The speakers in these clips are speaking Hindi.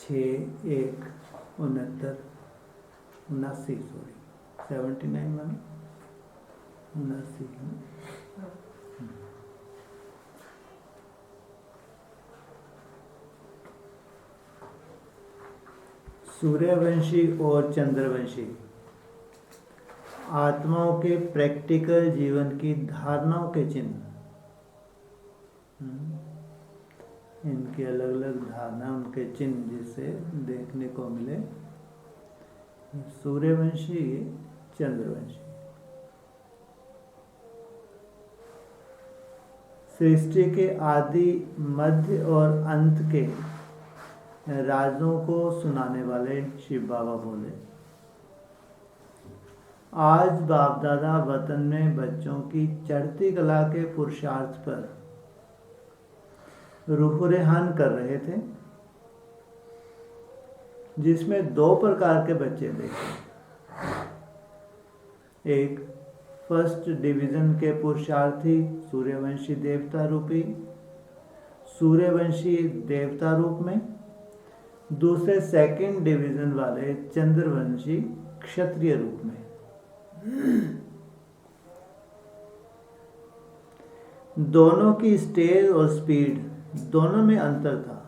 79 माने 79। सूर्यवंशी और चंद्रवंशी आत्माओं के प्रैक्टिकल जीवन की धारणाओं के चिन्ह। इनकी अलग अलग धारणा, उनके चिन्ह जिसे देखने को मिले। सूर्यवंशी, चंद्रवंशी। सृष्टि के आदि, मध्य और अंत के राजों को सुनाने वाले शिव बाबा बोले, आज बाप दादा वतन में बच्चों की चढ़ती कला के पुरुषार्थ पर रूह रेहान कर रहे थे, जिसमें 2 प्रकार के बच्चे देखे। एक फर्स्ट डिवीजन के पुरुषार्थी सूर्यवंशी देवता रूपी सूर्यवंशी देवता रूप में, दूसरे सेकंड डिवीजन वाले चंद्रवंशी क्षत्रिय रूप में। दोनों की स्टेज और स्पीड दोनों में अंतर था।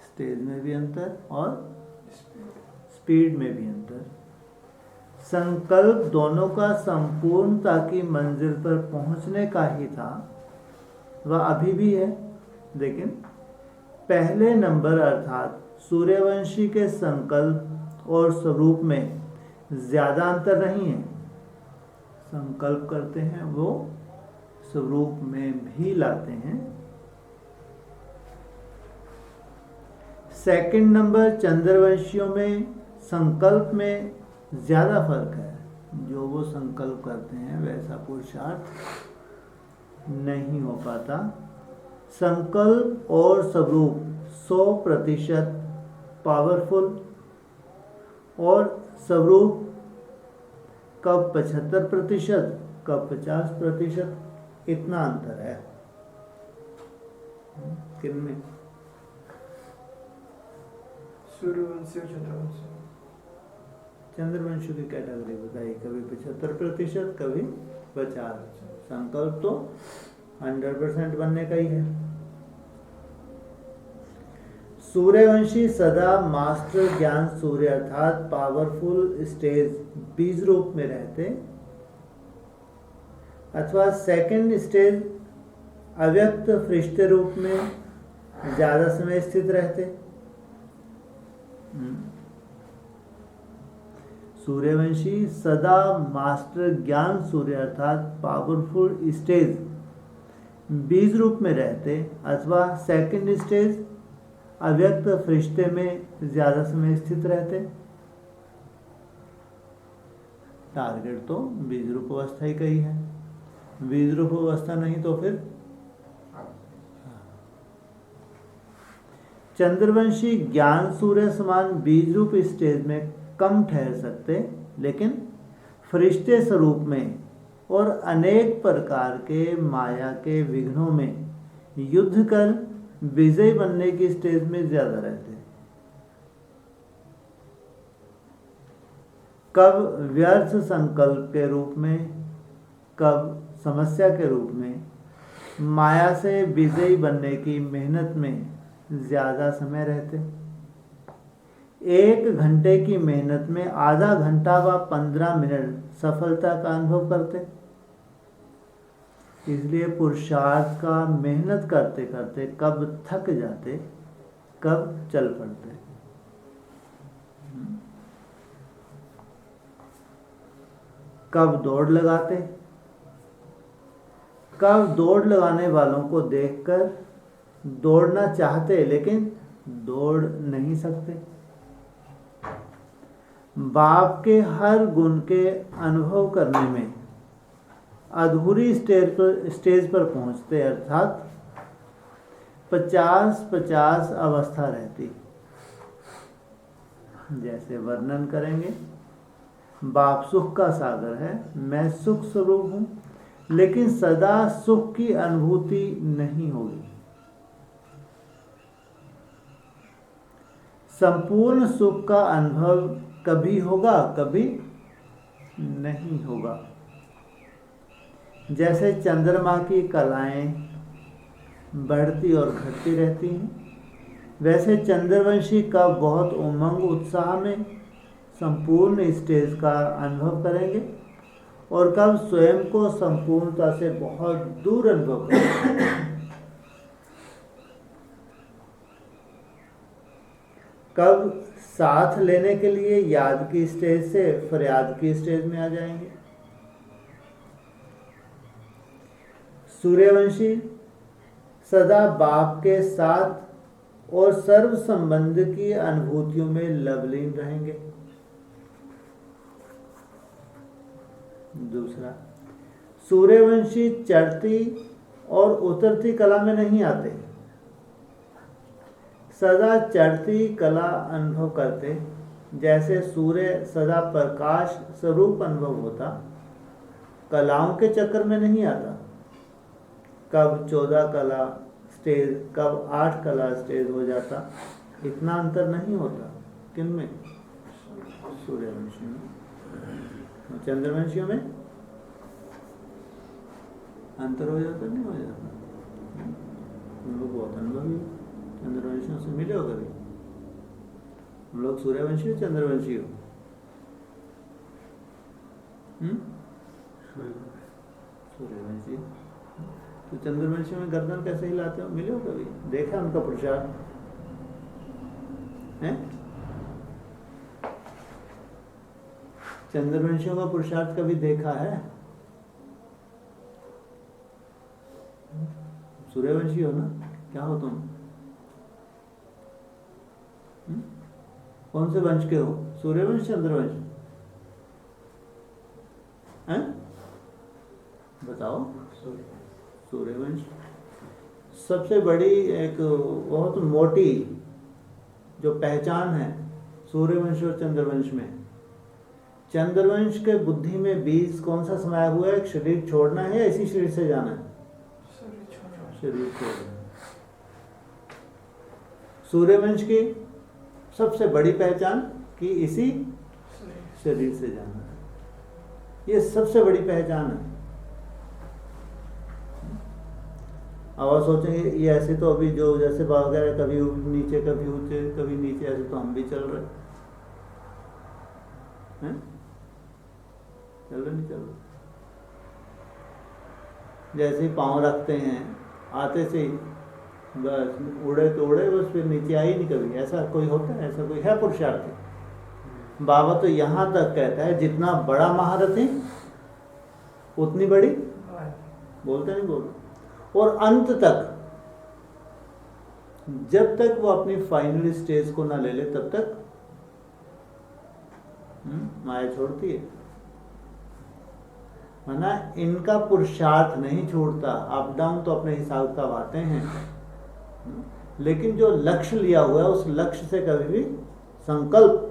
स्टेज में भी अंतर और स्पीड में भी अंतर। संकल्प दोनों का संपूर्णता की मंजिल पर पहुंचने का ही था, वह अभी भी है। लेकिन पहले नंबर अर्थात सूर्यवंशी के संकल्प और स्वरूप में ज्यादा अंतर नहीं है। संकल्प करते हैं वो स्वरूप में भी लाते हैं। सेकंड नंबर चंद्रवंशियों में संकल्प में ज्यादा फर्क है। जो वो संकल्प करते हैं वैसा पुरुषार्थ नहीं हो पाता। संकल्प और स्वरूप 100% पावरफुल और स्वरूप कब 75%, कब 50%, इतना अंतर है। किनमें? सूर्यवंशी और चंद्रवंशी। चंद्रवंशी की कैटेगरी बताइए। कभी 75%, कभी 50%। संकल्प तो 100% बनने का ही है। सूर्यवंशी सदा मास्टर ज्ञान सूर्य अर्थात पावरफुल स्टेज बीज रूप में रहते, अथवा सेकंड स्टेज अव्यक्त फरिश्ते रूप में ज्यादा समय स्थित रहते। सूर्यवंशी सदा मास्टर ज्ञान सूर्य अर्थात पावरफुल स्टेज बीज रूप में रहते, अथवा सेकंड स्टेज अव्यक्त फरिश्ते में ज्यादा समय स्थित रहते। टारगेट तो बीज रूप अवस्था ही कही है। बीज रूप अवस्था नहीं तो फिर चंद्रवंशी ज्ञान सूर्य समान बीज रूप स्टेज में कम ठहर सकते, लेकिन फरिश्ते स्वरूप में और अनेक प्रकार के माया के विघ्नों में युद्ध कर विजय बनने की स्टेज में ज्यादा रहते। कब व्यर्थ संकल्प के रूप में, कब समस्या के रूप में माया से विजयी बनने की मेहनत में ज्यादा समय रहते। 1 घंटे की मेहनत में आधा घंटा व 15 मिनट सफलता का अनुभव करते। इसलिए पुरुषार्थ का मेहनत करते करते कब थक जाते, कब चल पड़ते। कब दौड़ लगाते, कब दौड़ लगाने वालों को देखकर दौड़ना चाहते लेकिन दौड़ नहीं सकते। बाप के हर गुण के अनुभव करने में अधूरी स्टेज पर पहुंचते, अर्थात 50-50 अवस्था रहती। जैसे वर्णन करेंगे, बाप सुख का सागर है, मैं सुख स्वरूप हूं, लेकिन सदा सुख की अनुभूति नहीं होगी। संपूर्ण सुख का अनुभव कभी होगा, कभी नहीं होगा। जैसे चंद्रमा की कलाएं बढ़ती और घटती रहती हैं, वैसे चंद्रवंशी का बहुत उमंग उत्साह में संपूर्ण स्टेज का अनुभव करेंगे और कब स्वयं को संपूर्णता से बहुत दूर अनुभव करेंगे। कब साथ लेने के लिए याद की स्टेज से फरियाद की स्टेज में आ जाएंगे। सूर्यवंशी सदा बाप के साथ और सर्व संबंध की अनुभूतियों में लवलीन रहेंगे। दूसरा, सूर्यवंशी चढ़ती और उतरती कला में नहीं आते, सदा चढ़ती कला अनुभव करते। जैसे सूर्य सदा प्रकाश स्वरूप अनुभव होता, कलाओं के चक्कर में नहीं आता। कब 14 कला स्टेज, कब 8 कला स्टेज हो जाता, इतना अंतर नहीं होता। किनमें? सूर्यवंशी में। चंद्रवंशियों में अंतर हो जाता, नहीं हो जाता। हम लोग बहुत अनुभवी चंद्रवंशियों से मिले हो कभी? हम लोग सूर्यवंशी हो चंद्रवंशी हो? सूर्यवंशी। तो चंद्रवंशियों में गर्दन कैसे हिलाते हो, मिले हो कभी? देखा उनका पुरुषार्थ है? चंद्रवंशियों का पुरुषार्थ कभी देखा है? सूर्यवंशी हो ना? क्या हो तुम? कौन से वंश के हो? सूर्यवंश, चंद्रवंश? हैं? बताओ। सूर्यवंश। सबसे बड़ी एक बहुत मोटी जो पहचान है सूर्यवंश और चंद्रवंश में, चंद्रवंश के बुद्धि में बीज कौन सा समाया हुआ है? शरीर छोड़ना है या इसी शरीर से जाना है? शरीर छोड़ना। सूर्यवंश की सबसे बड़ी पहचान कि इसी शरीर से जाना है, ये सबसे बड़ी पहचान है। अब आप सोचेंगे ये ऐसे तो अभी जो जैसे भाग गए, कभी नीचे कभी ऊंचे कभी नीचे, ऐसे तो हम भी चल रहे हैं। चल रहे नहीं चल रहे? जैसे ही पाँव रखते हैं आते से बस उड़े तो उड़े, बस फिर नीचे आई नहीं कभी। ऐसा कोई होता है? ऐसा कोई है पुरुषार्थी? बाबा तो यहाँ तक कहता है जितना बड़ा महारथी उतनी बड़ी, बोलते नहीं बोलते, और अंत तक, जब तक वो अपनी फाइनल स्टेज को ना ले ले तब तक माया छोड़ती है ना। इनका पुरुषार्थ नहीं छोड़ता, अप डाउन तो अपने हिसाब किताब आते हैं, लेकिन जो लक्ष्य लिया हुआ है उस लक्ष्य से कभी भी संकल्प,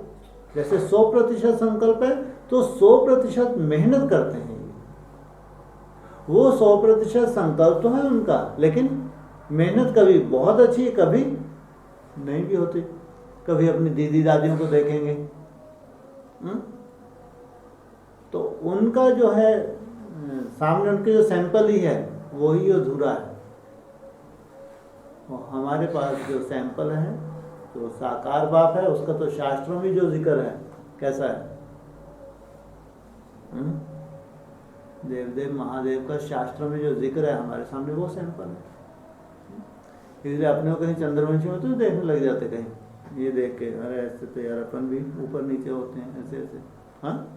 जैसे 100% संकल्प है तो 100% मेहनत करते हैं। वो 100% संकल्प तो है उनका, लेकिन मेहनत कभी बहुत अच्छी है, कभी नहीं भी होती। कभी अपनी दीदी दादियों को देखेंगे तो उनका जो है सामने उनके जो सैंपल ही है वही अधूरा है। और हमारे पास जो सैंपल है, जो साकार बाप है, उसका तो शास्त्रों में जो जिक्र है कैसा है? देवदेव महादेव का शास्त्रों में जो जिक्र है हमारे सामने वो सैंपल है। इसलिए अपने को कहीं चंद्रवंशी में तो देखने लग जाते, कहीं ये देख के अरे ऐसे तो यार अपन भी ऊपर नीचे होते हैं, ऐसे ऐसे। हाँ,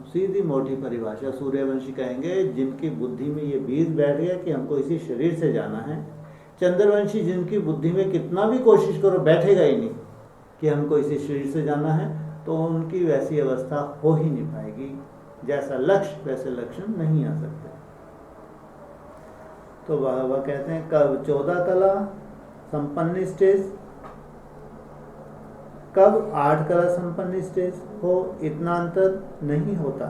सीधी मोटी परिभाषा सूर्यवंशी कहेंगे जिनकी बुद्धि में ये बीज बैठ गया कि हमको इसी शरीर से जाना है। चंद्रवंशी जिनकी बुद्धि में कितना भी कोशिश करो बैठेगा ही नहीं कि हमको इसी शरीर से जाना है, तो उनकी वैसी अवस्था हो ही नहीं पाएगी। जैसा लक्ष्य वैसे लक्षण नहीं आ सकते। तो वह कहते हैं कब 14 कला संपन्न स्टेज, कब 8 कला संपन्न स्टेज हो, इतना अंतर नहीं होता।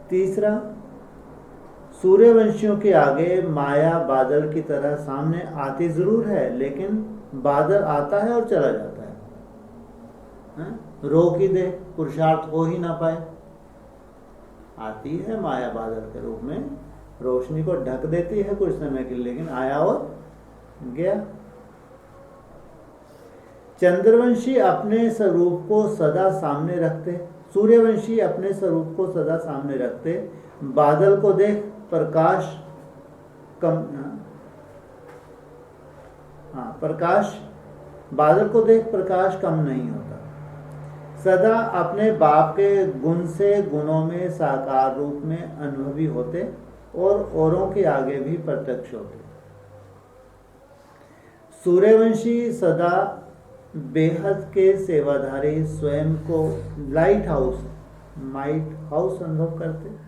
तीसरा, सूर्यवंशियों के आगे माया बादल की तरह सामने आती जरूर है, लेकिन बादल आता है और चला जाता है, रोक ही दे, पुरुषार्थ हो ही ना पाए। आती है माया बादल के रूप में, रोशनी को ढक देती है कुछ समय के लिए, लेकिन आया और गया। चंद्रवंशी अपने स्वरूप को सदा सामने रखते, सूर्यवंशी अपने स्वरूप को सदा सामने रखते, बादल को देख प्रकाश कम बादल को देख प्रकाश कम नहीं होता। सदा अपने बाप के गुण से गुणों में साकार रूप में अनुभवी होते और औरों के आगे भी प्रत्यक्ष होते। सूर्यवंशी सदा बेहद के सेवाधारी स्वयं को लाइट हाउस अनुभव करते।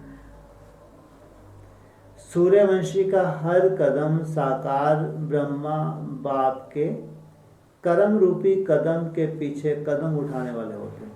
सूर्यवंशी का हर कदम साकार ब्रह्मा बाप के कर्म रूपी कदम के पीछे कदम उठाने वाले होते हैं।